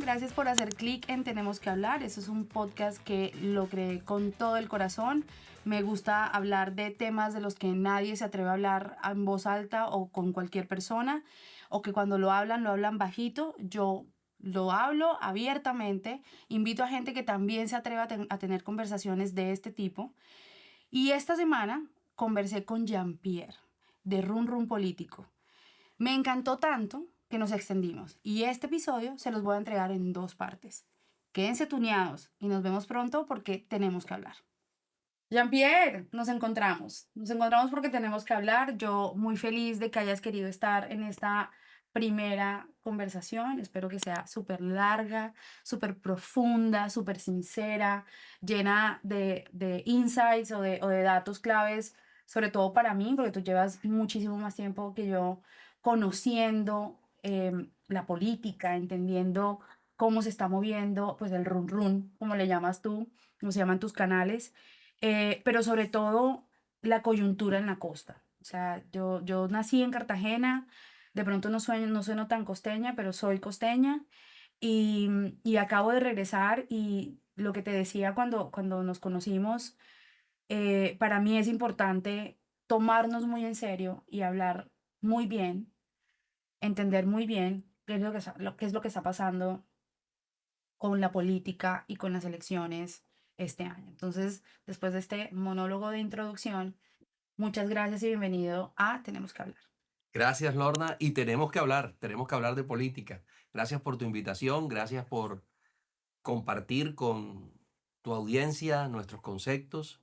gracias por hacer clic en Tenemos que hablar. Eso es un podcast que lo creé con todo el corazón. Me gusta hablar de temas de los que nadie se atreve a hablar en voz alta o con cualquier persona, o que cuando lo hablan bajito. Yo lo hablo abiertamente, invito a gente que también se atreva a tener conversaciones de este tipo. Y esta semana conversé con Jean-Pierre, de Run Run Político. Me encantó tanto que nos extendimos y este episodio se los voy a entregar en 2 partes. Quédense tuneados y nos vemos pronto porque tenemos que hablar. Jean-Pierre, nos encontramos. Nos encontramos porque tenemos que hablar. Yo muy feliz de que hayas querido estar en esta primera conversación. Espero que sea súper larga, súper profunda, súper sincera, llena de insights o de datos claves, sobre todo para mí, porque tú llevas muchísimo más tiempo que yo conociendo la política, entendiendo cómo se está moviendo, pues el run run, como le llamas tú, como se llaman tus canales, pero sobre todo la coyuntura en la costa. O sea, yo nací en Cartagena, de pronto no sueno tan costeña, pero soy costeña y acabo de regresar y lo que te decía cuando nos conocimos, para mí es importante tomarnos muy en serio y hablar muy bien, entender muy bien qué es lo que está pasando con la política y con las elecciones este año. Entonces, después de este monólogo de introducción, muchas gracias y bienvenido a Tenemos que hablar. Gracias, Lorna. Y tenemos que hablar de política. Gracias por tu invitación, gracias por compartir con tu audiencia nuestros conceptos.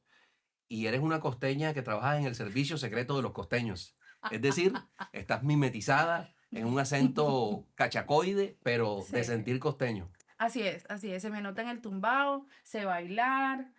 Y eres una costeña que trabaja en el servicio secreto de los costeños. Es decir, estás mimetizada en un acento cachacoide, pero de Sí, sentir costeño. así es. Se me nota en el tumbao, sé bailar,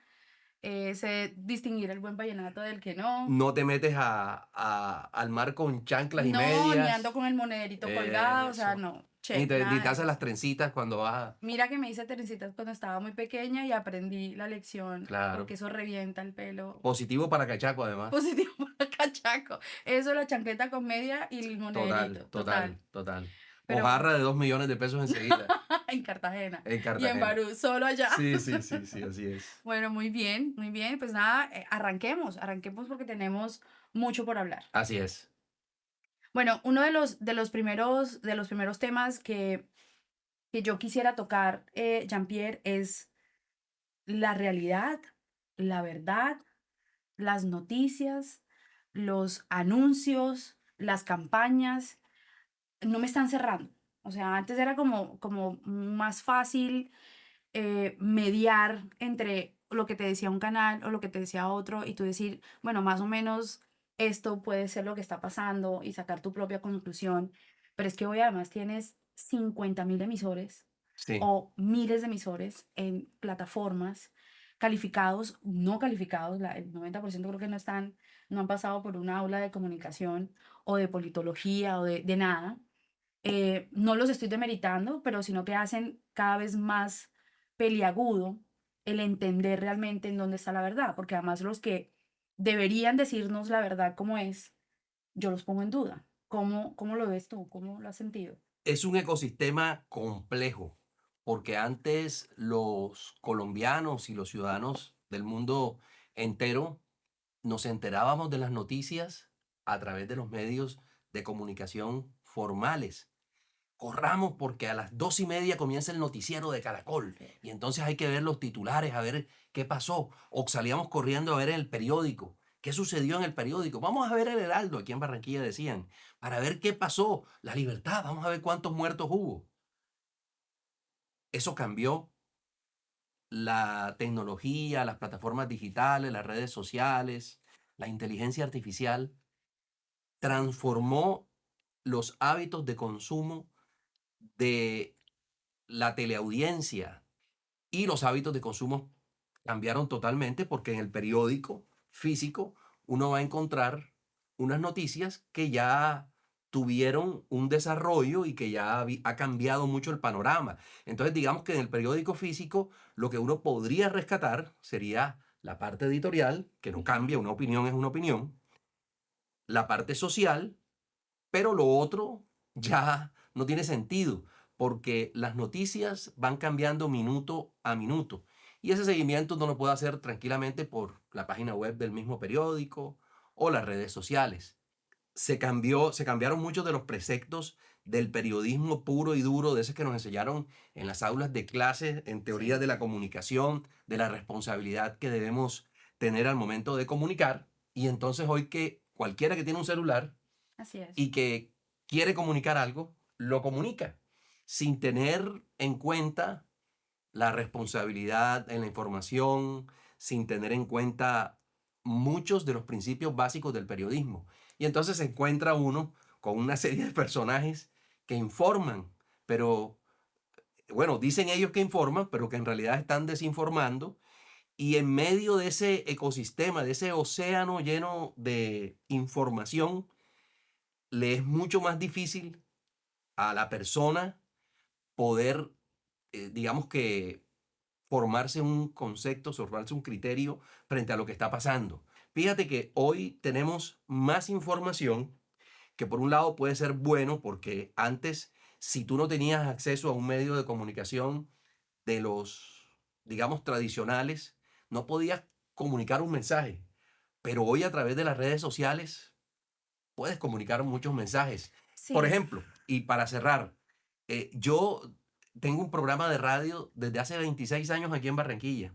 sé distinguir el buen vallenato del que no. No te metes al mar con chanclas y No, ni ando medias. con el monederito colgado, o sea, Eso. no, Ni check, te, nada ni de te eso. haces las trencitas cuando vas a... Mira que me hice trencitas cuando estaba muy pequeña y aprendí la lección porque Claro. eso revienta el pelo. Positivo para cachaco, además. Positivo para cachaco. Eso, la chancleta con media y el Total, monederito, total. total, total. Pero Mojarra de 2 millones de pesos enseguida en Cartagena en y en Cartagena. Barú, solo allá. Sí, sí, sí, sí, así es. Bueno, muy bien, muy bien. Pues nada, arranquemos porque tenemos mucho por hablar. Así es. Bueno, uno de los primeros temas que yo quisiera tocar, Jean-Pierre, es la realidad, la verdad, las noticias, los anuncios, las campañas, no me están cerrando. O sea, antes era como más fácil mediar entre lo que te decía un canal o lo que te decía otro y tú decir, bueno, más o menos esto puede ser lo que está pasando y sacar tu propia conclusión. Pero es que hoy además tienes 50.000 emisores Sí. o miles de emisores en plataformas calificados, no calificados, el 90% creo que no han pasado por una aula de comunicación o de politología o de nada. No los estoy demeritando, pero sino que hacen cada vez más peliagudo el entender realmente en dónde está la verdad, porque además los que deberían decirnos la verdad como es, yo los pongo en duda. ¿Cómo lo ves tú? ¿Cómo lo has sentido? Es un ecosistema complejo, porque antes los colombianos y los ciudadanos del mundo entero nos enterábamos de las noticias a través de los medios de comunicación formales. Corramos porque a las 2:30 comienza el noticiero de Caracol y entonces hay que ver los titulares, a ver qué pasó. O salíamos corriendo a ver el periódico. ¿Qué sucedió en el periódico? Vamos a ver el Heraldo, aquí en Barranquilla decían, para ver qué pasó. La Libertad, vamos a ver cuántos muertos hubo. Eso cambió. La tecnología, las plataformas digitales, las redes sociales, la inteligencia artificial transformó los hábitos de consumo de la teleaudiencia. Y los hábitos de consumo cambiaron totalmente porque en el periódico físico uno va a encontrar unas noticias que ya tuvieron un desarrollo y que ya ha cambiado mucho el panorama. Entonces, digamos que en el periódico físico lo que uno podría rescatar sería la parte editorial, que no cambia, una opinión es una opinión, la parte social, pero lo otro ya no tiene sentido, porque las noticias van cambiando minuto a minuto y ese seguimiento no lo puedo hacer tranquilamente por la página web del mismo periódico o las redes sociales. Se cambiaron muchos de los preceptos del periodismo puro y duro, de esos que nos enseñaron en las aulas de clases, en teoría Sí, de la comunicación, de la responsabilidad que debemos tener al momento de comunicar. Y entonces hoy que cualquiera que tiene un celular así es. y que quiere comunicar algo, lo comunica, sin tener en cuenta la responsabilidad en la información, sin tener en cuenta muchos de los principios básicos del periodismo. Y entonces se encuentra uno con una serie de personajes que informan, pero bueno, dicen ellos que informan, pero que en realidad están desinformando. Y en medio de ese ecosistema, de ese océano lleno de información, le es mucho más difícil a la persona poder, digamos que, formarse un concepto, formarse un criterio frente a lo que está pasando. Fíjate que hoy tenemos más información que por un lado puede ser bueno porque antes, si tú no tenías acceso a un medio de comunicación de los, digamos, tradicionales, no podías comunicar un mensaje. Pero hoy a través de las redes sociales puedes comunicar muchos mensajes. Por Sí, ejemplo, y para cerrar, yo tengo un programa de radio desde hace 26 años aquí en Barranquilla.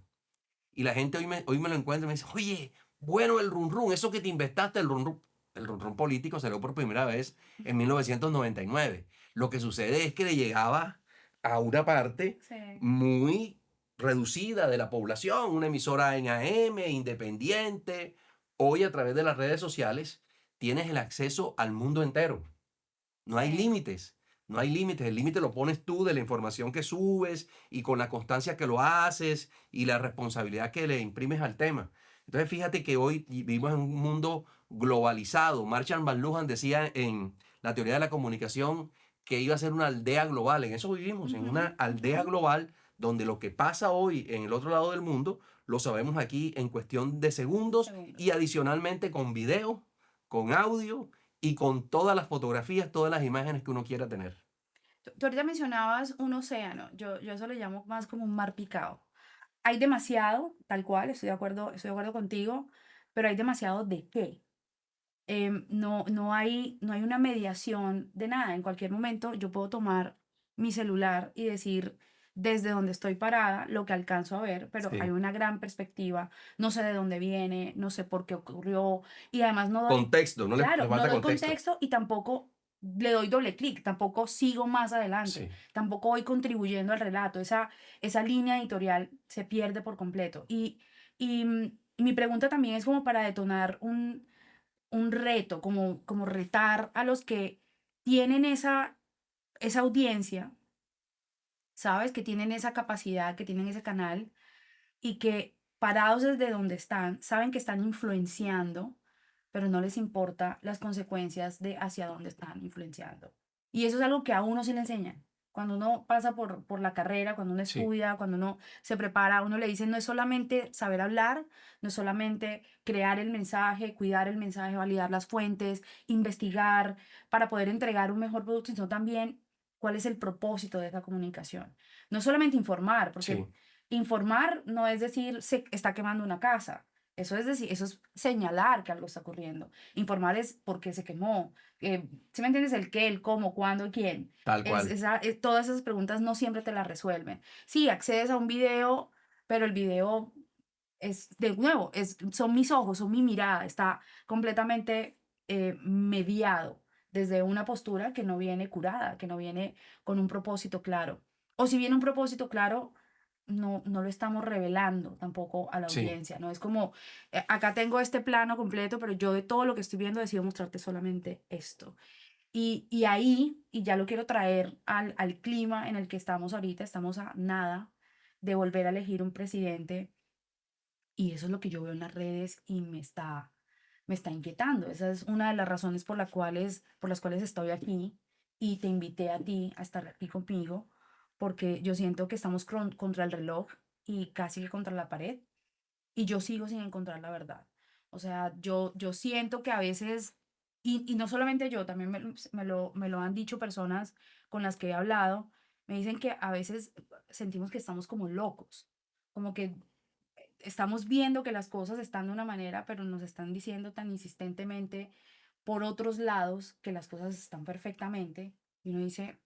Y la gente hoy me lo encuentra y me dice, oye, bueno el run run, eso que te inventaste, el run run político salió por primera vez en 1999. Lo que sucede es que le llegaba a una parte sí. muy reducida de la población, una emisora en AM, independiente. Hoy a través de las redes sociales tienes el acceso al mundo entero. No hay Sí. límites, no hay límites. El límite lo pones tú de la información que subes y con la constancia que lo haces y la responsabilidad que le imprimes al tema. Entonces, fíjate que hoy vivimos en un mundo globalizado. Marshall McLuhan decía en la teoría de la comunicación que iba a ser una aldea global. En eso vivimos, en Ujú, una aldea ujú. global donde lo que pasa hoy en el otro lado del mundo lo sabemos aquí en cuestión de segundos y Segundos. adicionalmente con video, con audio y con todas las fotografías, todas las imágenes que uno quiera tener. Tú ahorita mencionabas un océano, yo eso le llamo más como un mar picado. Hay demasiado, tal cual, estoy de acuerdo contigo, pero hay demasiado de qué. No hay una mediación de nada. En cualquier momento yo puedo tomar mi celular y decir desde donde estoy parada lo que alcanzo a ver, pero hay Sí. una gran perspectiva. No sé de dónde viene, no sé por qué ocurrió y además no doy, Contexto, no le claro, no falta doy contexto. contexto y tampoco le doy doble clic, tampoco sigo más adelante, Sí, tampoco voy contribuyendo al relato. Esa línea editorial se pierde por completo. Y mi pregunta también es como para detonar un reto, como retar a los que tienen esa audiencia, ¿sabes? Que tienen esa capacidad, que tienen ese canal y que parados desde donde están, saben que están influenciando, pero no les importa las consecuencias de hacia dónde están influenciando. Y eso es algo que a uno sí le enseñan. Cuando uno pasa por la carrera, cuando uno sí. estudia, cuando uno se prepara, a uno le dicen no es solamente saber hablar, no es solamente crear el mensaje, cuidar el mensaje, validar las fuentes, investigar para poder entregar un mejor producto, sino también cuál es el propósito de esa comunicación. No solamente informar, porque Sí, informar no es decir se está quemando una casa. Eso es decir, eso es señalar que algo está ocurriendo. Informar es por qué se quemó. ¿Sí me entiendes? El qué, el cómo, cuándo y quién. tal cual. Todas esas preguntas no siempre te las resuelven. Sí, accedes a un video, pero el video es, de nuevo, son mis ojos, son mi mirada, está completamente mediado desde una postura que no viene curada, que no viene con un propósito claro. O si viene un propósito claro, no lo estamos revelando tampoco a la Sí, audiencia, ¿no? Es como, acá tengo este plano completo, pero yo de todo lo que estoy viendo decido mostrarte solamente esto. Y ahí, y ya lo quiero traer al clima en el que estamos ahorita, estamos a nada de volver a elegir un presidente y eso es lo que yo veo en las redes y me está inquietando. Esa es una de las razones por las cuales estoy aquí y te invité a ti a estar aquí conmigo, porque yo siento que estamos contra el reloj y casi que contra la pared y yo sigo sin encontrar la verdad. O sea, yo siento que a veces, y no solamente yo, también me lo han dicho personas con las que he hablado, me dicen que a veces sentimos que estamos como locos, como que estamos viendo que las cosas están de una manera, pero nos están diciendo tan insistentemente por otros lados que las cosas están perfectamente. Y uno dice,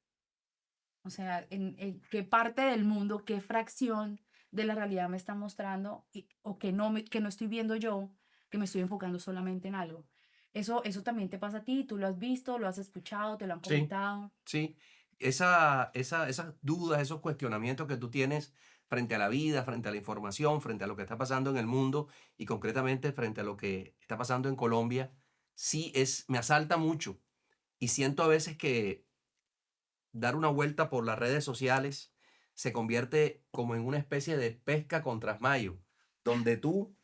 o sea, en qué parte del mundo, qué fracción de la realidad me está mostrando o que no estoy viendo yo, que me estoy enfocando solamente en algo. Eso también te pasa a ti, tú lo has visto, lo has escuchado, te lo han Sí, comentado. sí. Esas dudas, esos cuestionamientos que tú tienes frente a la vida, frente a la información, frente a lo que está pasando en el mundo y concretamente frente a lo que está pasando en Colombia, sí me asalta mucho y siento a veces que dar una vuelta por las redes sociales se convierte como en una especie de pesca con trasmayo, donde tú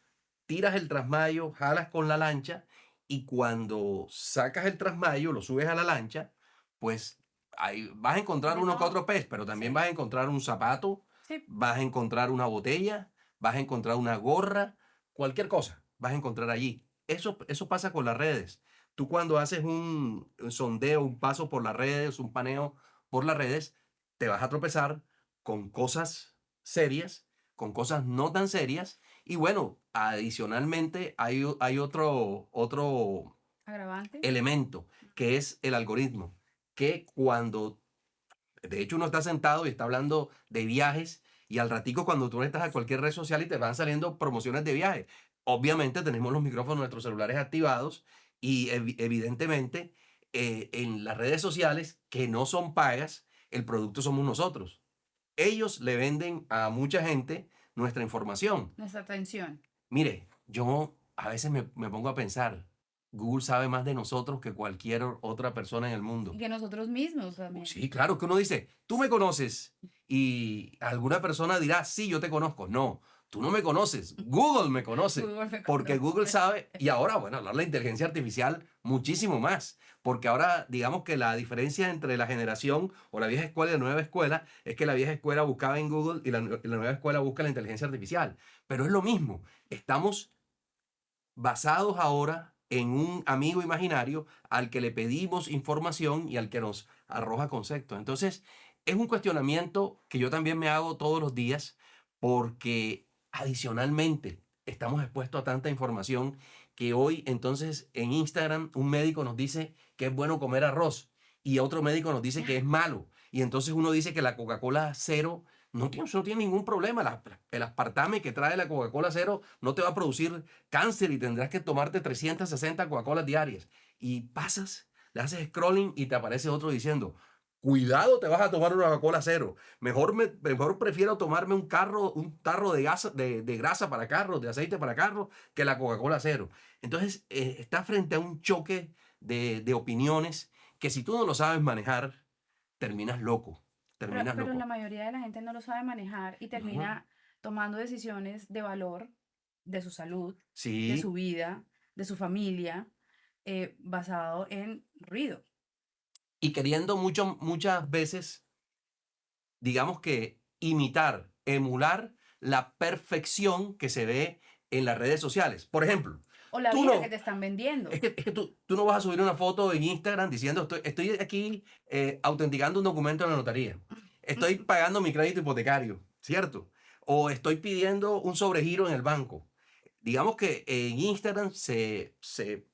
tiras el trasmayo, jalas con la lancha y cuando sacas el trasmayo, lo subes a la lancha, pues ahí vas a encontrar De uno que todo. otro pez, pero también Sí, vas a encontrar un zapato, sí. vas a encontrar una botella, vas a encontrar una gorra, cualquier cosa vas a encontrar allí. Eso pasa con las redes. Tú cuando haces un sondeo, un paso por las redes, un paneo por las redes, te vas a tropezar con cosas serias, con cosas no tan serias y bueno, adicionalmente hay otro Agravante. elemento que es el algoritmo, que cuando, de hecho uno está sentado y está hablando de viajes y al ratico cuando tú estás a cualquier red social y te van saliendo promociones de viajes. Obviamente tenemos los micrófonos de nuestros celulares activados y evidentemente en las redes sociales que no son pagas, el producto somos nosotros. Ellos le venden a mucha gente nuestra información. Nuestra atención. Mire, yo a veces me pongo a pensar, Google sabe más de nosotros que cualquier otra persona en el Y mundo. que nosotros mismos también. Sí, claro, que uno dice, tú me conoces y alguna persona dirá, sí, yo te conozco. No, tú no me conoces, Google me conoce, Google me porque Google conoce. sabe, y ahora, bueno, hablar de la inteligencia artificial muchísimo más, porque ahora digamos que la diferencia entre la generación o la vieja escuela y la nueva escuela es que la vieja escuela buscaba en Google y la nueva escuela busca la inteligencia artificial, pero es lo mismo, estamos basados ahora en un amigo imaginario al que le pedimos información y al que nos arroja conceptos. Entonces, es un cuestionamiento que yo también me hago todos los días porque adicionalmente estamos expuestos a tanta información que hoy entonces en Instagram un médico nos dice que es bueno comer arroz y otro médico nos dice que es malo. Y entonces uno dice que la Coca-Cola cero no tiene ningún problema. El aspartame que trae la Coca-Cola cero no te va a producir cáncer y tendrás que tomarte 360 Coca-Colas diarias. Y pasas, le haces scrolling y te aparece otro diciendo, cuidado, te vas a tomar una Coca-Cola cero. Mejor prefiero tomarme un tarro de grasa para carros, de aceite para carros, que la Coca-Cola cero. Entonces, está frente a un choque de opiniones que si tú no lo sabes manejar, terminas loco. Terminas Pero la loco. mayoría de la gente no lo sabe manejar y Ujú. termina tomando decisiones de valor de su salud, de su Sí, vida, de su familia, basado en ruido. y queriendo muchas veces digamos que imitar, emular la perfección que se ve en las redes sociales. Por ejemplo, O la tú vida que no, te están es vendiendo. que, es que tú no vas a subir una foto en Instagram diciendo estoy aquí autenticando un documento en la notaría, estoy pagando mi crédito hipotecario, ¿cierto? O estoy pidiendo un sobregiro en el banco. Digamos que en Instagram se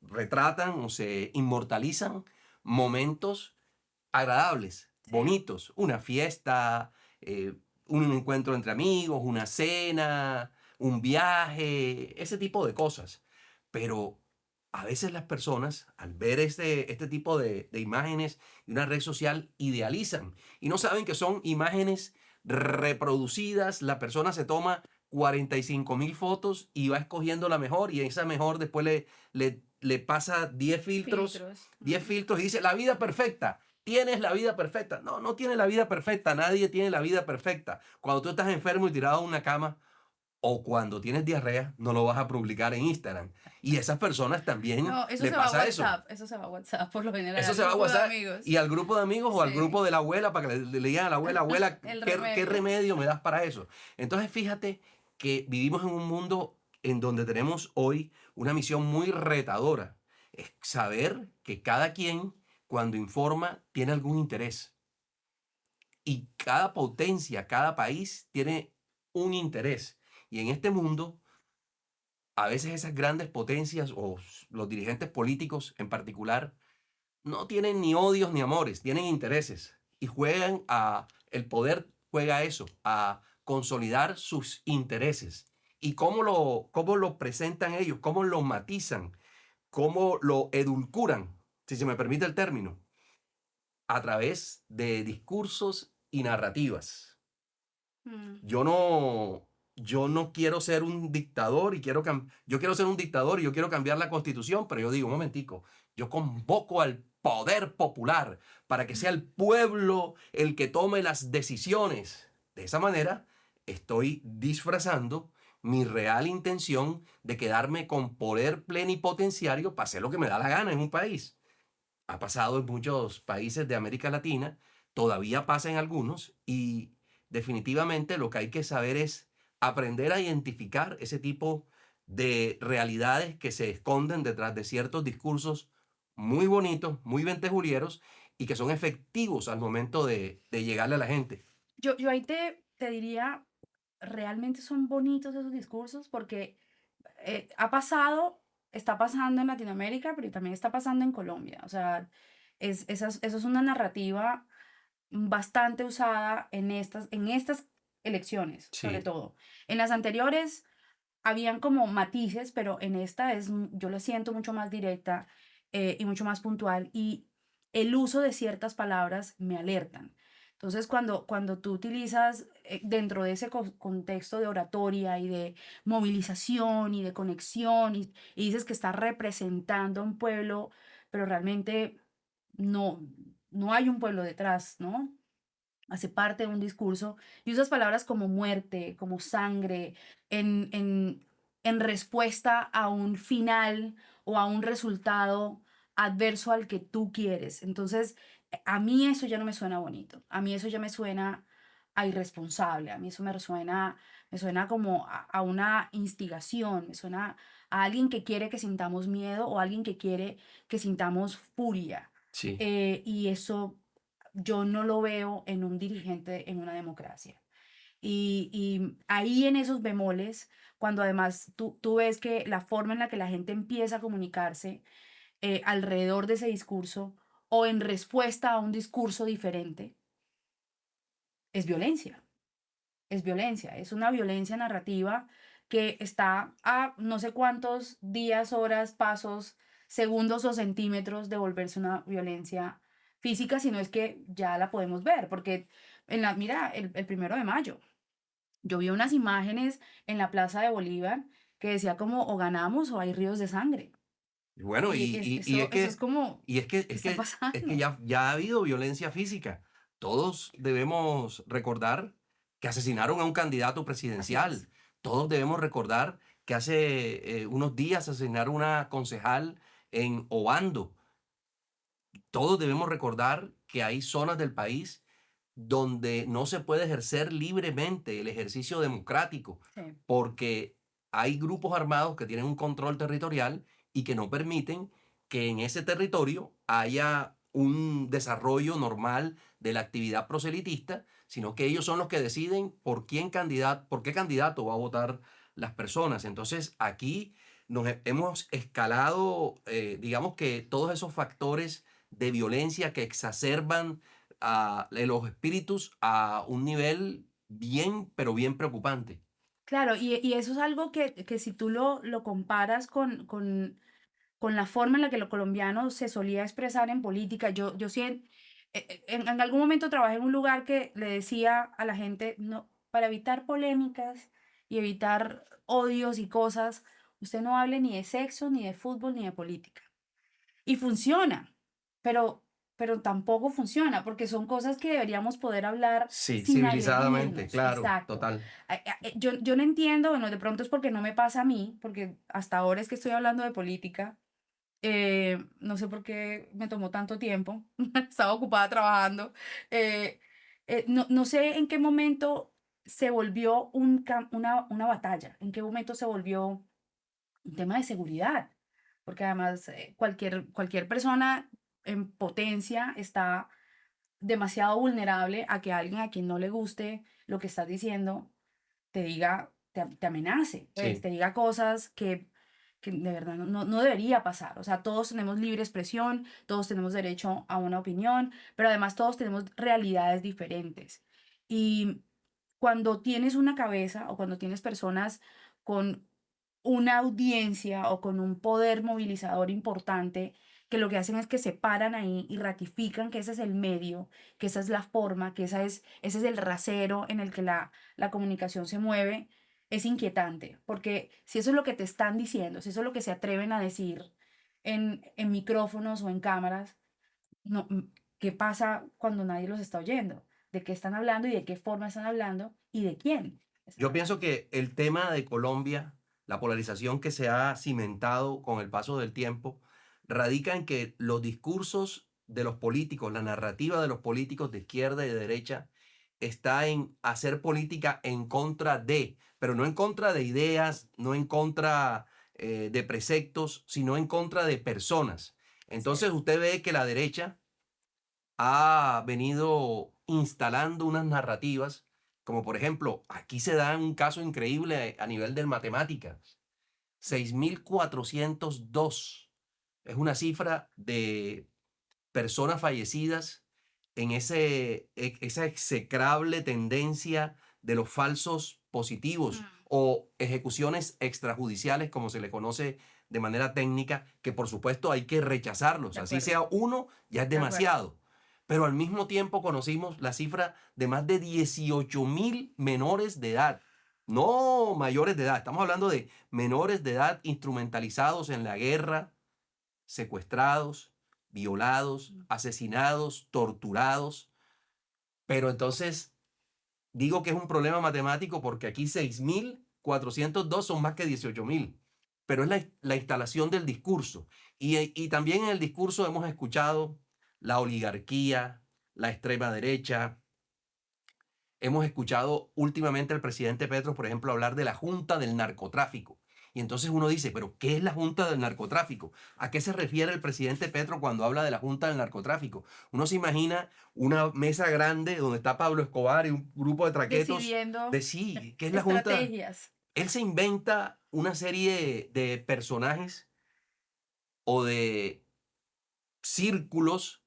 retratan o se inmortalizan momentos agradables, Sí. bonitos, una fiesta, eh, un encuentro entre amigos, una cena, un viaje, ese tipo de cosas. Pero a veces las personas, al ver este tipo de imágenes y una red social, idealizan y no saben que son imágenes reproducidas. La persona se toma 45.000 fotos y va escogiendo la mejor y esa mejor después le pasa 10 filtros, Filtros. 10 filtros y dice, la vida perfecta. Tienes la vida perfecta. No, no tienes la vida perfecta. Nadie tiene la vida perfecta. Cuando tú estás enfermo y tirado en una cama o cuando tienes diarrea, no lo vas a publicar en Instagram. Y a esas personas también No, eso le se va a pasa eso. WhatsApp. Eso se va a WhatsApp por lo general Eso al se va a grupo de WhatsApp amigos. y al grupo de amigos o al Sí. grupo de la abuela para que le digan a la abuela, abuela, El ¿qué remedio. remedio me das para eso? Entonces fíjate que vivimos en un mundo en donde tenemos hoy una misión muy retadora. Es saber que cada quien cuando informa tiene algún interés Y cada potencia, cada país tiene un interés. Y en este mundo, a veces esas grandes potencias o los dirigentes políticos en particular no tienen ni odios ni amores, tienen intereses y juegan el poder juega a eso, a consolidar sus intereses. ¿Y cómo lo presentan ellos? ¿Cómo lo matizan? ¿Cómo lo edulcuran? Si se me permite el término, a través de discursos y narrativas. Mm. Yo no, yo no quiero ser un dictador y yo quiero ser un dictador y yo quiero cambiar la constitución, pero yo digo, un momentico, yo convoco al poder popular para que sea el pueblo el que tome las decisiones. De esa manera, estoy disfrazando mi real intención de quedarme con poder plenipotenciario para hacer lo que me da la gana en un país. Ha pasado en muchos países de América Latina, todavía pasa en algunos y definitivamente lo que hay que saber es aprender a identificar ese tipo de realidades que se esconden detrás de ciertos discursos muy bonitos, muy ventejulieros y que son efectivos al momento de llegarle a la gente. Yo ahí te diría, realmente son bonitos esos discursos porque ha pasado, está pasando en Latinoamérica, pero también está pasando en Colombia. O sea, eso es una narrativa bastante usada en estas elecciones, sobre Sí, todo. En las anteriores habían como matices, pero en esta yo la siento mucho más directa y mucho más puntual y el uso de ciertas palabras me alertan. Entonces, cuando tú utilizas dentro de ese contexto de oratoria y de movilización y de conexión y dices que estás representando a un pueblo, pero realmente no, no hay un pueblo detrás, ¿no? Hace parte de un discurso y usas palabras como muerte, como sangre, en respuesta a un final o a un resultado adverso al que tú quieres. Entonces, a mí eso ya no me suena bonito, a mí eso ya me suena a irresponsable, a mí eso me suena como a una instigación, me suena a alguien que quiere que sintamos miedo o alguien que quiere que sintamos furia. sí. Y eso yo no lo veo en un dirigente en una democracia. Y ahí en esos bemoles, cuando además tú ves que la forma en la que la gente empieza a comunicarse alrededor de ese discurso o en respuesta a un discurso diferente, es violencia. Es violencia, es una violencia narrativa que está a no sé cuántos días, horas, pasos, segundos o centímetros de volverse una violencia física, si no es que ya la podemos ver, porque mira, el 1 de mayo, yo vi unas imágenes en la Plaza de Bolívar que decía como o ganamos o hay ríos de sangre. Y bueno, y es Eso es que, como, y es que, ¿qué es está que, es que pasando? ya ha habido violencia física. Todos debemos recordar que asesinaron a un candidato Así es. presidencial. Todos debemos recordar que hace unos días asesinaron a una concejal en Obando. Todos debemos recordar que hay zonas del país donde no se puede ejercer libremente el ejercicio democrático, Sí. porque hay grupos armados que tienen un control territorial y que no permiten que en ese territorio haya un desarrollo normal de la actividad proselitista, sino que ellos son los que deciden por qué candidato va a votar las personas. Entonces, aquí hemos escalado, digamos que todos esos factores de violencia que exacerban los espíritus a un nivel bien, pero bien preocupante. Claro, y eso es algo que si tú lo comparas con la forma en la que lo colombiano se solía expresar en política. Yo sí en algún momento trabajé en un lugar que le decía a la gente, no, para evitar polémicas y evitar odios y cosas, usted no hable ni de sexo, ni de fútbol, ni de política. Y funciona, pero, pero tampoco funciona, porque son cosas que deberíamos poder hablar Sí, sin civilizadamente, agredirnos. claro, Exacto. total. Yo no entiendo, bueno, de pronto es porque no me pasa a mí, porque hasta ahora es que estoy hablando de política, no sé por qué me tomó tanto tiempo, estaba ocupada trabajando. No sé en qué momento se volvió una batalla, en qué momento se volvió un tema de seguridad, porque además cualquier persona en potencia está demasiado vulnerable a que alguien a quien no le guste lo que estás diciendo te diga, te amenace, pues, Sí. te diga cosas que de verdad no debería pasar. O sea, todos tenemos libre expresión, todos tenemos derecho a una opinión, pero además todos tenemos realidades diferentes. Y cuando tienes una cabeza o cuando tienes personas con una audiencia o con un poder movilizador importante, que lo que hacen es que se paran ahí y ratifican que ese es el medio, que esa es la forma, que ese es el rasero en el que la comunicación se mueve, es inquietante, porque si eso es lo que te están diciendo, si eso es lo que se atreven a decir en micrófonos o en cámaras, no, ¿qué pasa cuando nadie los está oyendo? ¿De qué están hablando y de qué forma están hablando y de quién están Yo pienso hablando? que el tema de Colombia, la polarización que se ha cimentado con el paso del tiempo, radica en que los discursos de los políticos, la narrativa de los políticos de izquierda y de derecha, está en hacer política en contra de, pero no en contra de ideas, no en contra de preceptos, sino en contra de personas. Así Entonces es. usted ve que la derecha ha venido instalando unas narrativas, como por ejemplo, aquí se da un caso increíble a nivel de matemáticas, 6.402 es una cifra de personas fallecidas en esa execrable tendencia de los falsos positivos Mm, o ejecuciones extrajudiciales, como se le conoce de manera técnica, que por supuesto hay que rechazarlos. de Así acuerdo, sea uno, ya es de acuerdo. demasiado. Pero al mismo tiempo conocimos la cifra de más de 18.000 menores de edad, no mayores de edad, estamos hablando de menores de edad instrumentalizados en la guerra, secuestrados, violados, Mm. asesinados, torturados. Pero entonces digo que es un problema matemático porque aquí 6.402 son más que 18.000. Pero es la instalación del discurso. Y también en el discurso hemos escuchado la oligarquía, la extrema derecha. Hemos escuchado últimamente al presidente Petro, por ejemplo, hablar de la Junta del Narcotráfico. Y entonces uno dice, pero ¿qué es la Junta del Narcotráfico? ¿A qué se refiere el presidente Petro cuando habla de la Junta del Narcotráfico? Uno se imagina una mesa grande donde está Pablo Escobar y un grupo de traquetos Decidiendo de sí, ¿qué es la Junta? estrategias. Él se inventa una serie de personajes o de círculos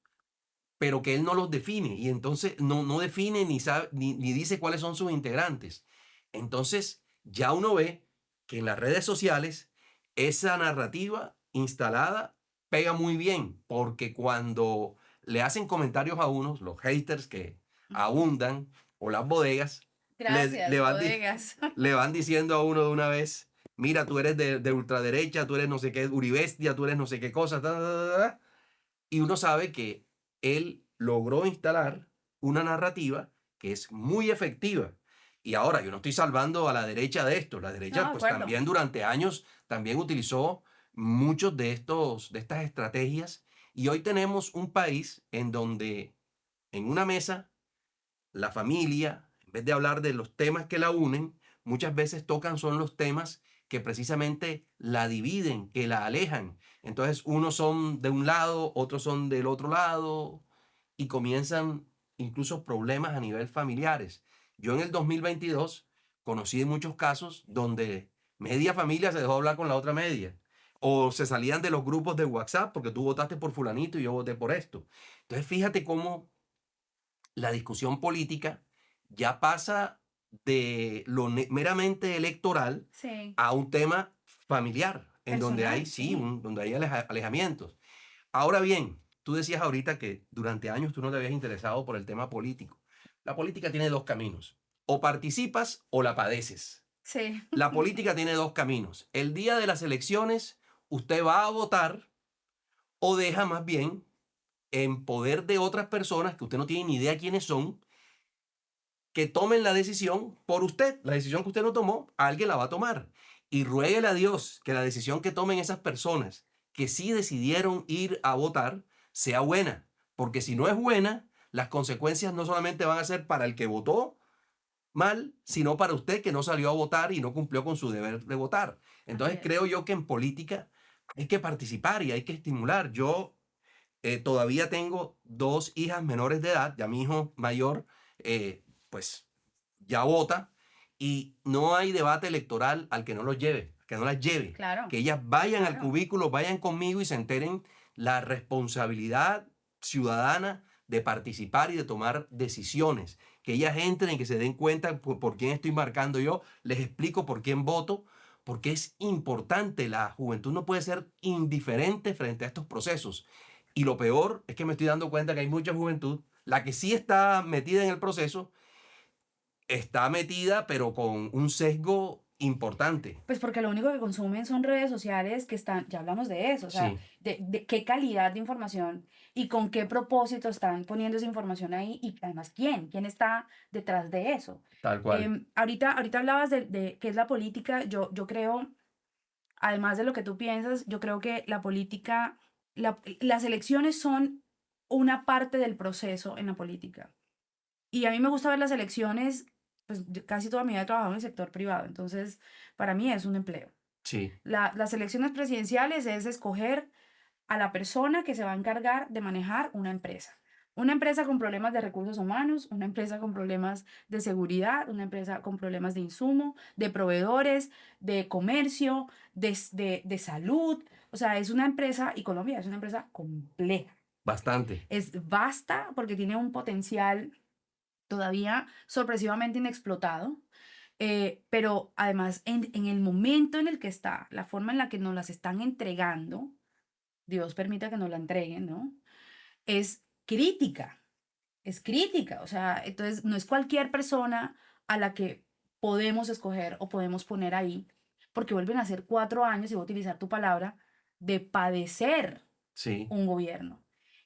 pero que él no los define y entonces no define ni, sabe, ni dice cuáles son sus integrantes. Entonces ya uno ve que en las redes sociales esa narrativa instalada pega muy bien, porque cuando le hacen comentarios a unos, los haters que abundan, o las bodegas, le, le Gracias, van, di- bodegas. le van diciendo a uno de una vez, mira, tú eres de ultraderecha, tú eres no sé qué, uribestia, tú eres no sé qué cosa, ta, ta, ta, ta, y uno sabe que él logró instalar una narrativa que es muy efectiva. Y ahora yo no estoy salvando a la derecha de esto. La No, derecha de pues acuerdo. también durante años también utilizó muchos de estas estrategias. Y hoy tenemos un país en donde en una mesa la familia, en vez de hablar de los temas que la unen, muchas veces tocan son los temas que precisamente la dividen, que la alejan. Entonces, unos son de un lado, otros son del otro lado, y comienzan incluso problemas a nivel familiares. Yo en el 2022 conocí muchos casos donde media familia se dejó hablar con la otra media. O se salían de los grupos de WhatsApp porque tú votaste por fulanito y yo voté por esto. Entonces, fíjate cómo la discusión política ya pasa de lo meramente electoral Sí, a un tema familiar, en donde hay, personal, sí, sí. donde hay alejamientos. Ahora bien, tú decías ahorita que durante años tú no te habías interesado por el tema político. La política tiene dos caminos. O participas o la padeces. Sí, La política tiene dos caminos. El día de las elecciones, usted va a votar o deja más bien en poder de otras personas que usted no tiene ni idea quiénes son, que tomen la decisión por usted. La decisión que usted no tomó, alguien la va a tomar. Y ruéguele a Dios que la decisión que tomen esas personas que sí decidieron ir a votar sea buena. Porque si no es buena, las consecuencias no solamente van a ser para el que votó mal, sino para usted que no salió a votar y no cumplió con su deber de votar. así Entonces es. creo yo que en política hay que participar y hay que estimular. Yo Todavía tengo 2 hijas menores de edad, ya mi hijo mayor, pues ya vota, y no hay debate electoral al que no los lleve, que no las lleve, Claro, que ellas vayan al claro. cubículo, vayan conmigo y se enteren la responsabilidad ciudadana de participar y de tomar decisiones, que ellas entren y que se den cuenta por quién estoy marcando yo, les explico por quién voto, porque es importante, la juventud no puede ser indiferente frente a estos procesos. Y lo peor es que me estoy dando cuenta que hay mucha juventud, la que sí está metida en el proceso, está metida, pero con un sesgo importante. Pues porque lo único que consumen son redes sociales que están, ya hablamos de eso, o sea, Sí, de qué calidad de información y con qué propósito están poniendo esa información ahí y además quién está detrás de eso. tal cual. Ahorita hablabas de qué es la política, yo creo, además de lo que tú piensas, yo creo que la política, las elecciones son una parte del proceso en la política. Y a mí me gusta ver las elecciones, pues yo casi toda mi vida he trabajado en el sector privado, entonces para mí es un empleo. Sí, Las elecciones presidenciales es escoger a la persona que se va a encargar de manejar una empresa. Una empresa con problemas de recursos humanos, una empresa con problemas de seguridad, una empresa con problemas de insumo, de proveedores, de comercio, de salud. O sea, es una empresa, y Colombia es una empresa compleja. bastante. Es vasta porque tiene un potencial todavía sorpresivamente inexplotado, pero además en el momento en el que está, la forma en la que nos las están entregando, Dios permita que nos la entreguen, ¿no? Es crítica, es crítica, o sea, entonces no es cualquier persona a la que podemos escoger o podemos poner ahí, porque vuelven a ser 4 años, y voy a utilizar tu palabra, de padecer Sí, un gobierno.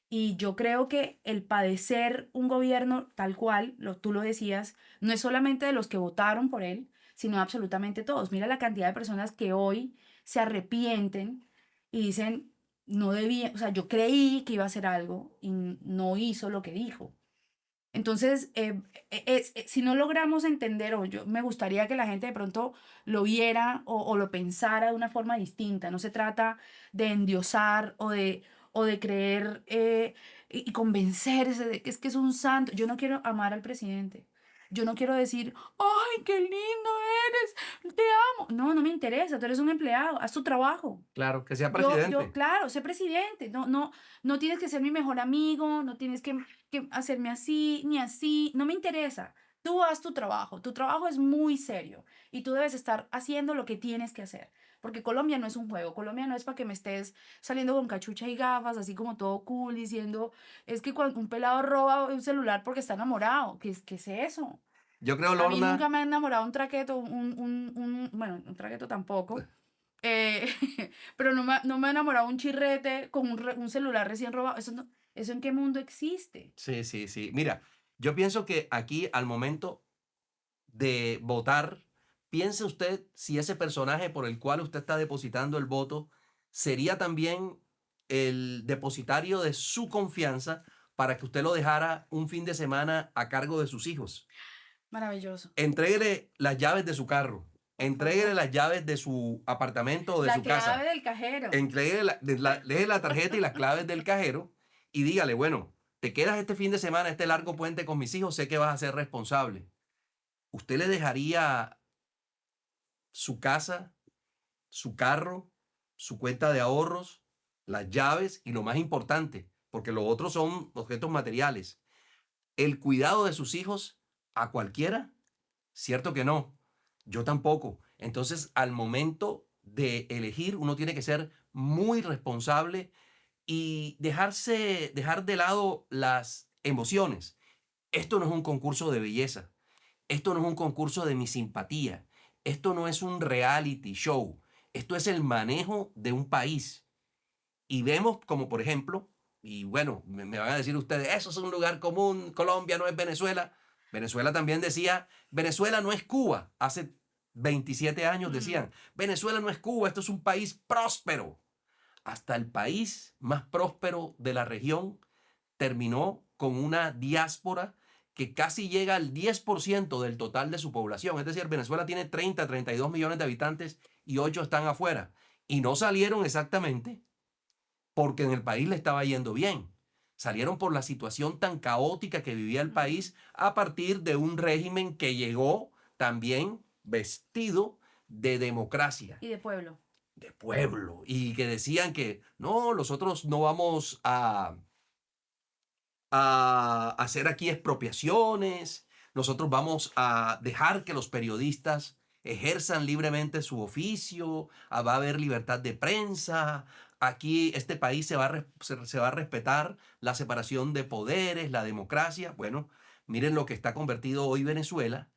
Y yo creo que el padecer un gobierno tal cual, tú lo decías, no es solamente de los que votaron por él, sino absolutamente todos. Mira la cantidad de personas que hoy se arrepienten y dicen, no debía, o sea, yo creí que iba a hacer algo y no hizo lo que dijo. Entonces, si no logramos entender, o yo me gustaría que la gente de pronto lo viera o lo pensara de una forma distinta. No se trata de endiosar o de creer y convencerse de que es un santo. Yo no quiero amar al presidente. Yo no quiero decir, ¡ay, qué lindo eres! ¡Te amo! No, no me interesa. Tú eres un empleado. Haz tu trabajo. claro, que sea Yo, presidente. claro, sé presidente. No, no, no tienes que ser mi mejor amigo. No tienes que hacerme así ni así, no me interesa. Tú haz tu trabajo es muy serio y tú debes estar haciendo lo que tienes que hacer, porque Colombia no es un juego, Colombia no es para que me estés saliendo con cachucha y gafas, así como todo cool, diciendo, es que cuando un pelado roba un celular porque está enamorado, ¿qué es eso? Yo creo, A mí nunca Lorna, me ha enamorado un traqueto, bueno, un traqueto tampoco, eh, pero no me ha enamorado un chirrete con un celular recién robado, eso no, ¿eso en qué mundo existe? sí, sí, sí. Mira, yo pienso que aquí al momento de votar, piense usted si ese personaje por el cual usted está depositando el voto sería también el depositario de su confianza para que usted lo dejara un fin de semana a cargo de sus hijos. Maravilloso, Entréguele las llaves de su carro, por entréguele favor. las llaves de su apartamento o de La su clave casa, del cajero. entréguele deje la tarjeta y las claves del cajero y dígale, bueno, te quedas este fin de semana, este largo puente con mis hijos, sé que vas a ser responsable. ¿Usted le dejaría su casa, su carro, su cuenta de ahorros, las llaves y lo más importante, porque lo otro son objetos materiales, el cuidado de sus hijos a cualquiera? Cierto que no, yo tampoco. Entonces, al momento de elegir, uno tiene que ser muy responsable y dejar de lado las emociones. Esto no es un concurso de belleza. Esto no es un concurso de mi simpatía. Esto no es un reality show. Esto es el manejo de un país. Y vemos como, por ejemplo, y bueno, me van a decir ustedes, eso es un lugar común, Colombia no es Venezuela. Venezuela también decía, Venezuela no es Cuba. Hace 27 años Mm, decían, Venezuela no es Cuba, esto es un país próspero. Hasta el país más próspero de la región terminó con una diáspora que casi llega al 10% del total de su población. Es decir, Venezuela tiene 32 millones de habitantes y 8 están afuera. Y no salieron exactamente porque en el país le estaba yendo bien. Salieron por la situación tan caótica que vivía el país a partir de un régimen que llegó también vestido de democracia, Y de pueblo. de pueblo, y que decían que no, nosotros no vamos a hacer aquí expropiaciones, nosotros vamos a dejar que los periodistas ejerzan libremente su oficio, va a haber libertad de prensa, aquí este país se va a respetar la separación de poderes, la democracia. Bueno, miren lo que está convertido hoy Venezuela,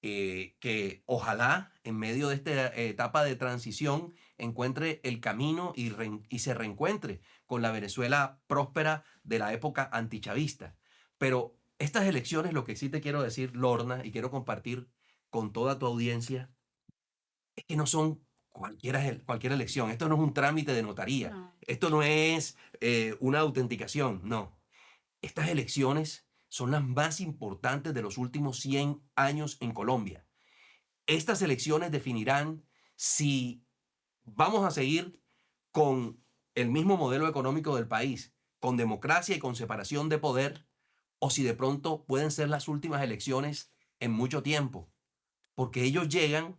que ojalá en medio de esta etapa de transición encuentre el camino y se reencuentre con la Venezuela próspera de la época antichavista. Pero estas elecciones, lo que sí te quiero decir, Lorna, y quiero compartir con toda tu audiencia, es que no son cualquier elección. Esto no es un trámite de notaría. No. Esto no es una autenticación. No. Estas elecciones son las más importantes de los últimos 100 años en Colombia. Estas elecciones definirán si vamos a seguir con el mismo modelo económico del país, con democracia y con separación de poder, o si de pronto pueden ser las últimas elecciones en mucho tiempo, porque ellos llegan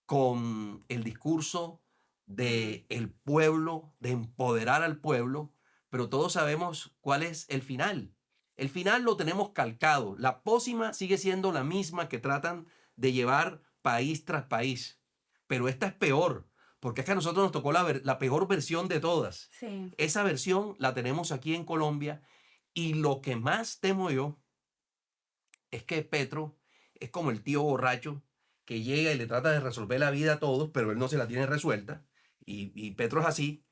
con el discurso de el pueblo, de empoderar al pueblo, pero todos sabemos cuál es el final. El final lo tenemos calcado. La pócima sigue siendo la misma que tratan de llevar país tras país. Pero esta es peor, porque es que a nosotros nos tocó la peor versión de todas. Sí. Esa versión la tenemos aquí en Colombia y lo que más temo yo es que Petro es como el tío borracho que llega y le trata de resolver la vida a todos, pero él no se la tiene resuelta. Y Petro es así,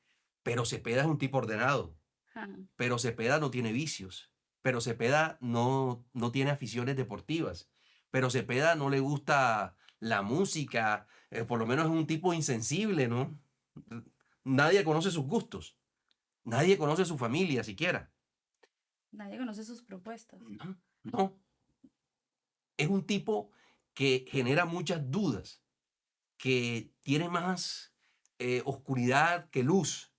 pero Cepeda es un tipo ordenado, Ajá. pero Cepeda no tiene vicios, pero Cepeda no tiene aficiones deportivas, pero Cepeda no le gusta la música, por lo menos es un tipo insensible, ¿no? Nadie conoce sus gustos, nadie conoce su familia siquiera. Nadie conoce sus propuestas. No, no. Es un tipo que genera muchas dudas, que tiene más oscuridad que luz.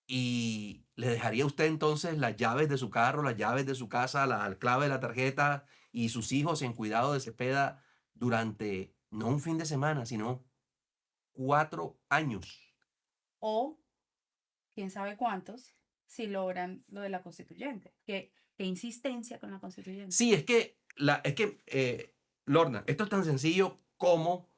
Y le dejaría a usted entonces las llaves de su carro, las llaves de su casa, la clave de la tarjeta y sus hijos en cuidado de Cepeda durante no un fin de semana, sino 4 años. O quién sabe cuántos si logran lo de la constituyente. Qué insistencia con la constituyente. Sí, Lorna, esto es tan sencillo como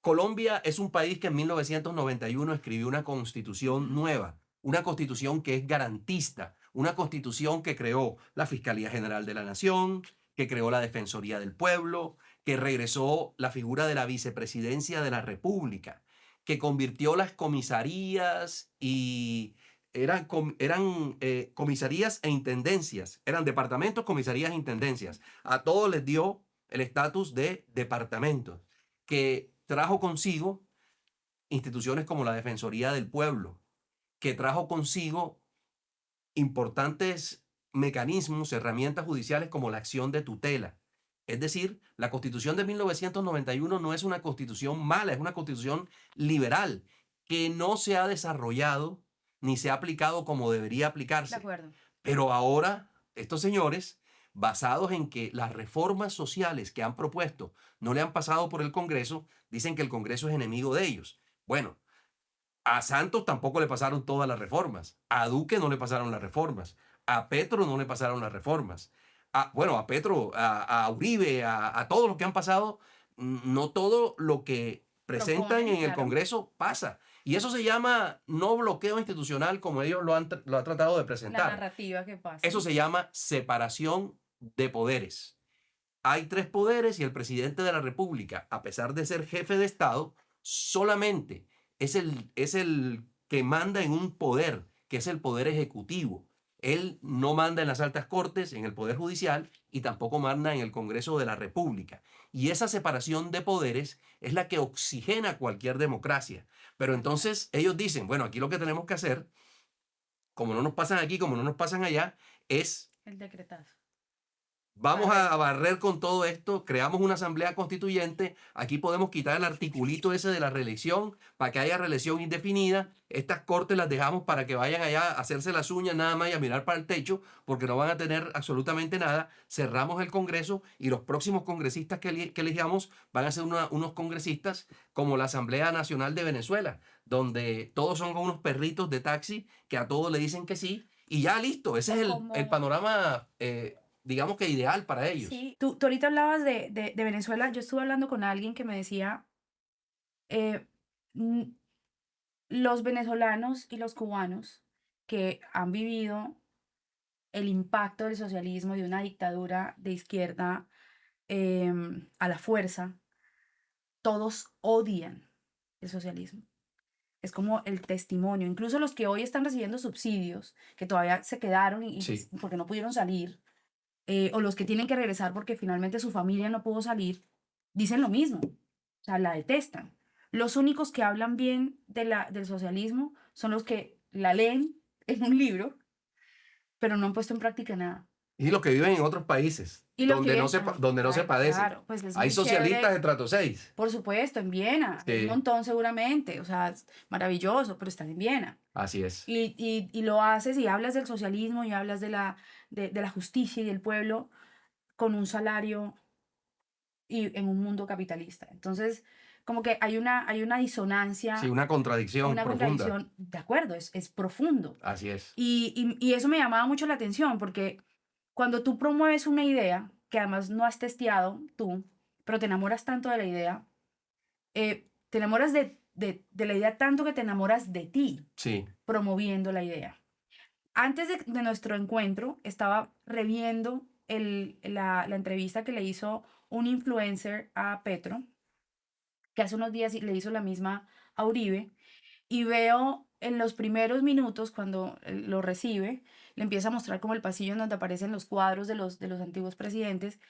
Colombia es un país que en 1991 escribió una constitución nueva, una constitución que es garantista, una constitución que creó la Fiscalía General de la Nación, que creó la Defensoría del Pueblo, que regresó la figura de la vicepresidencia de la República, que convirtió las comisarías y eran comisarías e intendencias, eran departamentos, comisarías e intendencias. A todos les dio el estatus de departamentos, que trajo consigo instituciones como la Defensoría del Pueblo, que trajo consigo importantes mecanismos, herramientas judiciales como la acción de tutela. Es decir, la Constitución de 1991 no es una constitución mala, es una constitución liberal que no se ha desarrollado ni se ha aplicado como debería De aplicarse. acuerdo. Pero ahora, estos señores, basados en que las reformas sociales que han propuesto no le han pasado por el Congreso, dicen que el Congreso es enemigo de ellos. Bueno, a Santos tampoco le pasaron todas las reformas. A Duque no le pasaron las reformas. A Petro no le pasaron las reformas. A Petro, a Uribe, a todos los que han pasado, no todo lo que presentan Proponen, en el claro. Congreso pasa. Y eso se llama no bloqueo institucional, como ellos lo han tratado de La presentar. narrativa que pasa. Eso se llama separación de poderes. Hay tres poderes y el presidente de la República, a pesar de ser jefe de Estado, solamente es el que manda en un poder, que es el poder ejecutivo. Él no manda en las altas cortes, en el Poder Judicial, y tampoco manda en el Congreso de la República. Y esa separación de poderes es la que oxigena cualquier democracia. Pero entonces ellos dicen, bueno, aquí lo que tenemos que hacer, como no nos pasan aquí, como no nos pasan allá, es El decretazo. Vamos a barrer con todo esto, creamos una asamblea constituyente, aquí podemos quitar el articulito ese de la reelección para que haya reelección indefinida, estas cortes las dejamos para que vayan allá a hacerse las uñas nada más y a mirar para el techo, porque no van a tener absolutamente nada, cerramos el Congreso y los próximos congresistas que elijamos van a ser unos congresistas como la Asamblea Nacional de Venezuela, donde todos son como unos perritos de taxi que a todos le dicen que sí y ya listo, ese es el Como, panorama digamos que ideal para ellos. sí, tú ahorita hablabas de Venezuela. Yo estuve hablando con alguien que me decía, eh, mm, los venezolanos y los cubanos que han vivido el impacto del socialismo y de una dictadura de izquierda a la fuerza, todos odian el socialismo. Es como el testimonio. Incluso los que hoy están recibiendo subsidios, que todavía se quedaron Sí, porque no pudieron salir, o los que tienen que regresar porque finalmente su familia no pudo salir, dicen lo mismo. O sea, la detestan. Los únicos que hablan bien del socialismo son los que la leen en un libro, pero no han puesto en práctica nada. y los que viven en otros países, Y los que viven, ajá, donde no se padece. claro, pues es Hay muy socialistas de chévere. trato 6. Por supuesto, en Viena, hay un Sí, montón seguramente, o sea, es maravilloso, pero están en Viena. así es. Y lo haces y hablas del socialismo y hablas de la justicia y del pueblo con un salario y en un mundo capitalista. Entonces, como que hay una Sí, disonancia, una contradicción una profunda. contradicción, de acuerdo, es profundo. Así es. Y eso me llamaba mucho la atención porque cuando tú promueves una idea, que además no has testeado tú, pero te enamoras tanto de la idea, te enamoras de la idea tanto que te enamoras de ti Sí, promoviendo la idea. Antes de nuestro encuentro, estaba reviendo la entrevista que le hizo un influencer a Petro, que hace unos días le hizo la misma a Uribe, y veo en los primeros minutos, cuando lo recibe, le empieza a mostrar como el pasillo en donde aparecen los cuadros de los antiguos presidentes,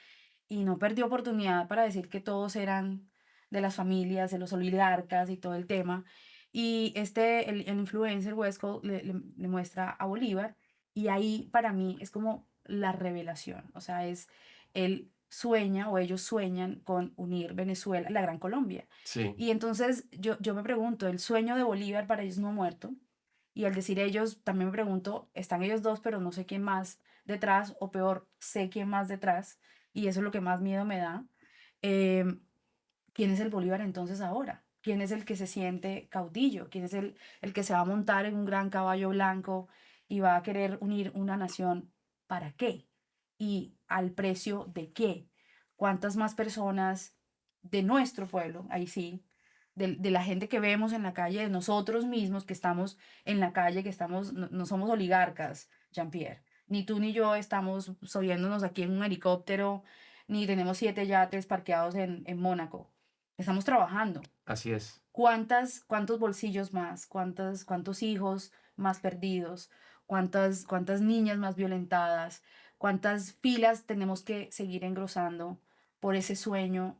y no perdió oportunidad para decir que todos eran de las familias, de los oligarcas y todo el tema. Y el influencer Westcott le muestra a Bolívar y ahí para mí es como la revelación. O sea, él sueña o ellos sueñan con unir Venezuela, la Gran Colombia. sí, Y entonces yo me pregunto, el sueño de Bolívar para ellos no ha muerto. Y al decir ellos, también me pregunto, están ellos dos, pero no sé quién más detrás, o peor, sé quién más detrás, y eso es lo que más miedo me da. em, ¿Quién es el Bolívar entonces ahora? ¿Quién es el que se siente caudillo? ¿Quién es el que se va a montar en un gran caballo blanco y va a querer unir una nación? ¿Para qué? ¿Y al precio de qué? ¿Cuántas más personas de nuestro pueblo, ahí sí, de la gente que vemos en la calle, de nosotros mismos que estamos en la calle, que estamos, no somos oligarcas, Jean-Pierre? Ni tú ni yo estamos subiéndonos aquí en un helicóptero, ni tenemos 7 yates parqueados en Mónaco. Estamos trabajando. así es. ¿Cuántos bolsillos más? ¿Cuántos hijos más perdidos? ¿Cuántas niñas más violentadas? ¿Cuántas filas tenemos que seguir engrosando por ese sueño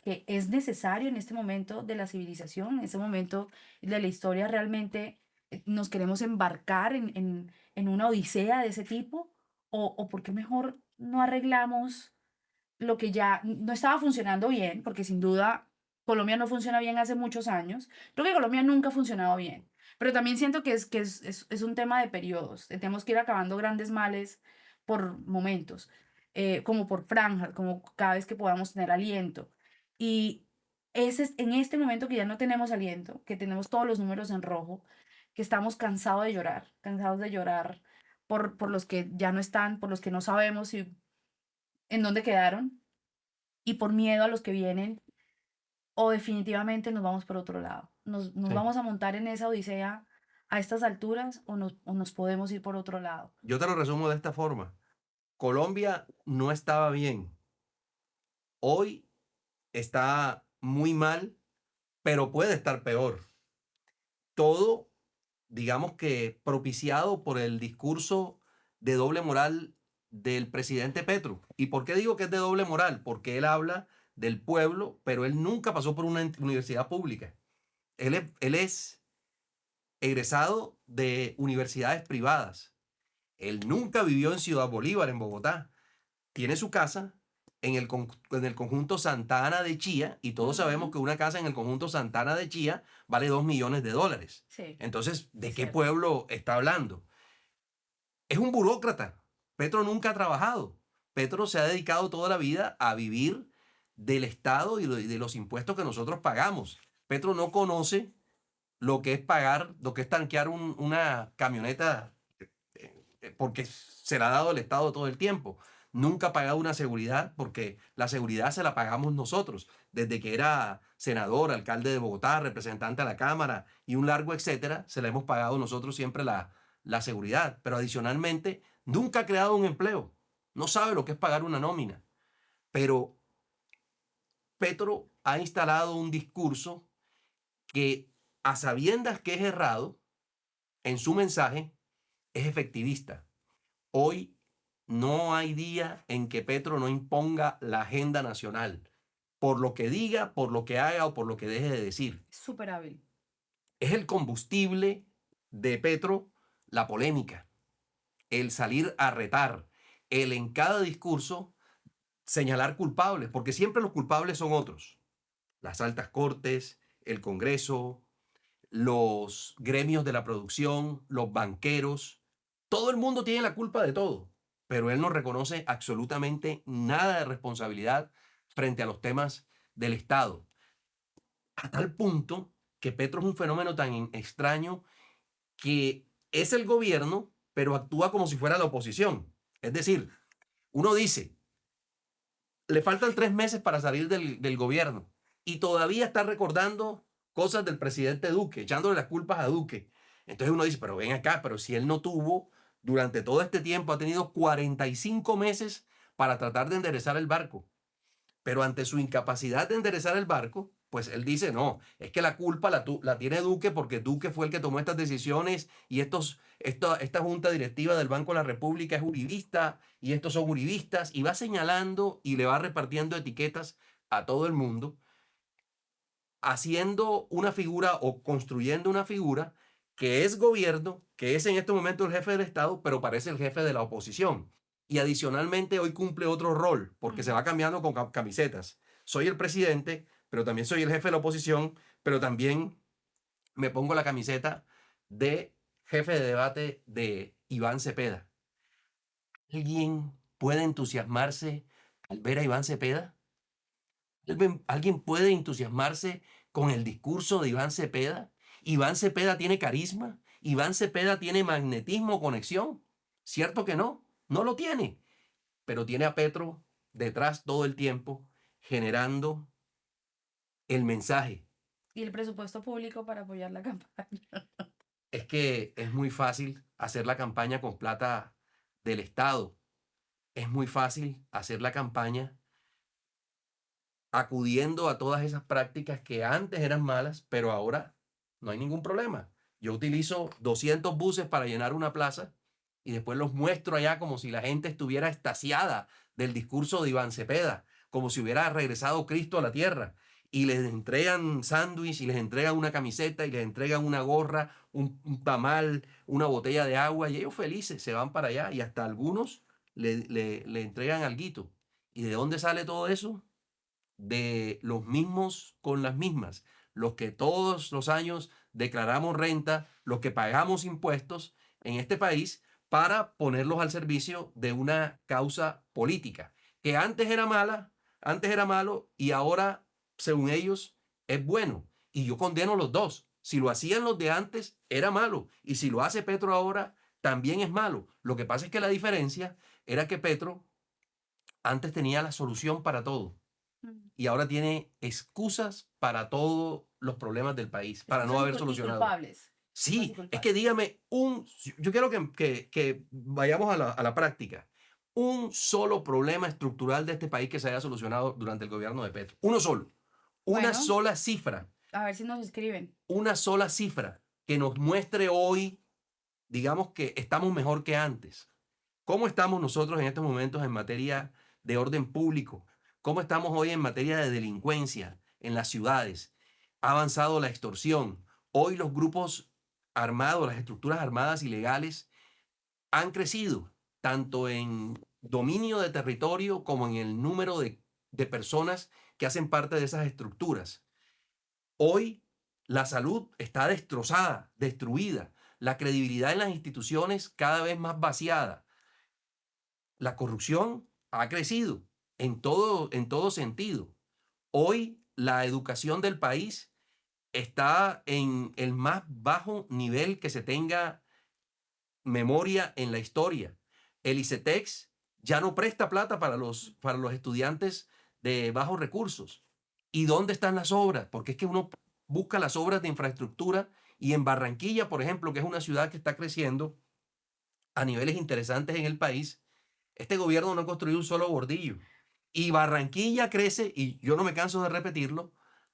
que es necesario en este momento de la civilización, en este momento de la historia? ¿Realmente nos queremos embarcar en una odisea de ese tipo? ¿O por qué mejor no arreglamos lo que ya no estaba funcionando bien? Porque sin duda Colombia no funciona bien hace muchos años. Creo que Colombia nunca ha funcionado bien, pero también siento que es un tema de periodos. Tenemos que ir acabando grandes males por momentos, como por franjas, como cada vez que podamos tener aliento. Y en este momento que ya no tenemos aliento, que tenemos todos los números en rojo, que estamos cansados de llorar por los que ya no están, por los que no sabemos si, en dónde quedaron, y por miedo a los que vienen, o definitivamente nos vamos por otro lado. Nos Sí. vamos a montar en esa odisea a estas alturas, o nos podemos ir por otro lado. Yo te lo resumo de esta forma. Colombia no estaba bien. Hoy está muy mal, pero puede estar peor. Todo, digamos que propiciado por el discurso de doble moral del presidente Petro. ¿Y por qué digo que es de doble moral? Porque él habla del pueblo, pero él nunca pasó por una universidad pública. Él es egresado de universidades privadas. Él nunca vivió en Ciudad Bolívar, en Bogotá. tiene su casa en el conjunto Santa Ana de Chía, y todos sabemos Ujú. que una casa en el conjunto Santa Ana de Chía vale $2 millones. Sí, Entonces, ¿de es qué cierto. pueblo está hablando? Es un burócrata. Petro nunca ha trabajado. Petro se ha dedicado toda la vida a vivir del Estado y de los impuestos que nosotros pagamos. Petro no conoce lo que es pagar, lo que es tanquear una camioneta, porque se la ha dado el Estado todo el tiempo. Nunca ha pagado una seguridad, porque la seguridad se la pagamos nosotros, desde que era senador, alcalde de Bogotá, representante a la Cámara y un largo etcétera, se la hemos pagado nosotros siempre la seguridad. Pero adicionalmente, nunca ha creado un empleo. No sabe lo que es pagar una nómina. Pero Petro ha instalado un discurso que, a sabiendas que es errado, en su mensaje es efectivista. Hoy no hay día en que Petro no imponga la agenda nacional, por lo que diga, por lo que haga o por lo que deje de decir. Súper hábil. Es el combustible de Petro la polémica, el salir a retar, el en cada discurso señalar culpables, porque siempre los culpables son otros. Las altas cortes, el Congreso, los gremios de la producción, los banqueros, todo el mundo tiene la culpa de todo, pero él no reconoce absolutamente nada de responsabilidad frente a los temas del Estado. A tal punto que Petro es un fenómeno tan extraño, que es el gobierno, pero actúa como si fuera la oposición. Es decir, uno dice, le faltan 3 meses para salir del gobierno y todavía está recordando cosas del presidente Duque, echándole las culpas a Duque. Entonces uno dice, pero ven acá, pero si él no tuvo, durante todo este tiempo, ha tenido 45 meses para tratar de enderezar el barco. Pero ante su incapacidad de enderezar el barco, pues él dice, no, es que la culpa la tiene Duque, porque Duque fue el que tomó estas decisiones, y esta junta directiva del Banco de la República es uribista y estos son uribistas, y va señalando y le va repartiendo etiquetas a todo el mundo, haciendo una figura o construyendo una figura que es gobierno, que es en este momento el jefe del Estado, pero parece el jefe de la oposición. Y adicionalmente hoy cumple otro rol, porque se Mm. va cambiando con camisetas. Soy el presidente, pero también soy el jefe de la oposición, pero también me pongo la camiseta de jefe de debate de Iván Cepeda. ¿Alguien puede entusiasmarse al ver a Iván Cepeda? ¿Alguien puede entusiasmarse con el discurso de Iván Cepeda? ¿Iván Cepeda tiene carisma? ¿Iván Cepeda tiene magnetismo o conexión? ¿Cierto que no? No lo tiene, pero tiene a Petro detrás todo el tiempo, generando el mensaje. Y el presupuesto público para apoyar la campaña. Es que es muy fácil hacer la campaña con plata del Estado. Es muy fácil hacer la campaña acudiendo a todas esas prácticas que antes eran malas, pero ahora no hay ningún problema. Yo utilizo 200 buses para llenar una plaza y después los muestro allá como si la gente estuviera extasiada del discurso de Iván Cepeda, como si hubiera regresado Cristo a la tierra. Y les entregan sándwich, y les entregan una camiseta, y les entregan una gorra, un tamal, una botella de agua, y ellos felices se van para allá, y hasta algunos le entregan alguito. ¿Y de dónde sale todo eso? De los mismos con las mismas, los que todos los años declaramos renta, los que pagamos impuestos en este país, para ponerlos al servicio de una causa política, que antes era mala, antes era malo, y ahora, según ellos, es bueno. Y yo condeno los dos. Si lo hacían los de antes, era malo. Y si lo hace Petro ahora, también es malo. Lo que pasa es que la diferencia era que Petro antes tenía la solución para todo, Mm. y ahora tiene excusas para todos los problemas del país, para no Excusas haber y solucionado. culpables. Excusas y Sí, es que culpables. dígame yo quiero que vayamos a la práctica. Un solo problema estructural de este país que se haya solucionado durante el gobierno de Petro. Uno solo. Una Bueno, sola cifra. a ver si nos escriben. Una sola cifra que nos muestre hoy, digamos, que estamos mejor que antes. ¿Cómo estamos nosotros en estos momentos en materia de orden público? ¿Cómo estamos hoy en materia de delincuencia en las ciudades? ¿Ha avanzado la extorsión? Hoy los grupos armados, las estructuras armadas ilegales han crecido tanto en dominio de territorio como en el número de personas que hacen parte de esas estructuras. Hoy la salud está destrozada, destruida, la credibilidad en las instituciones cada vez más vaciada. La corrupción ha crecido en todo sentido. Hoy la educación del país está en el más bajo nivel que se tenga memoria en la historia. El ICETEX ya no presta plata para los estudiantes de bajos recursos. ¿Y dónde están las obras? Porque es que uno busca las obras de infraestructura y en Barranquilla, por ejemplo, que es una ciudad que está creciendo a niveles interesantes en el país, este gobierno no ha construido un solo bordillo. Y Barranquilla crece, y yo no me canso de repetirlo,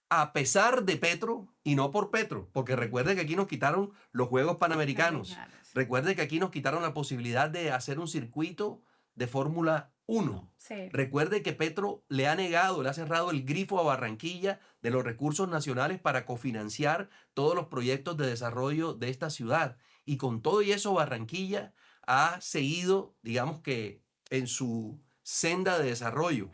a pesar de Petro y no por Petro, porque recuerde que aquí nos quitaron los Juegos Panamericanos, Americanos. recuerde que aquí nos quitaron la posibilidad de hacer un circuito de Fórmula 1. Sí. Recuerde que Petro le ha negado, le ha cerrado el grifo a Barranquilla de los recursos nacionales para cofinanciar todos los proyectos de desarrollo de esta ciudad. Y con todo y eso, Barranquilla ha seguido, digamos que, en su senda de desarrollo.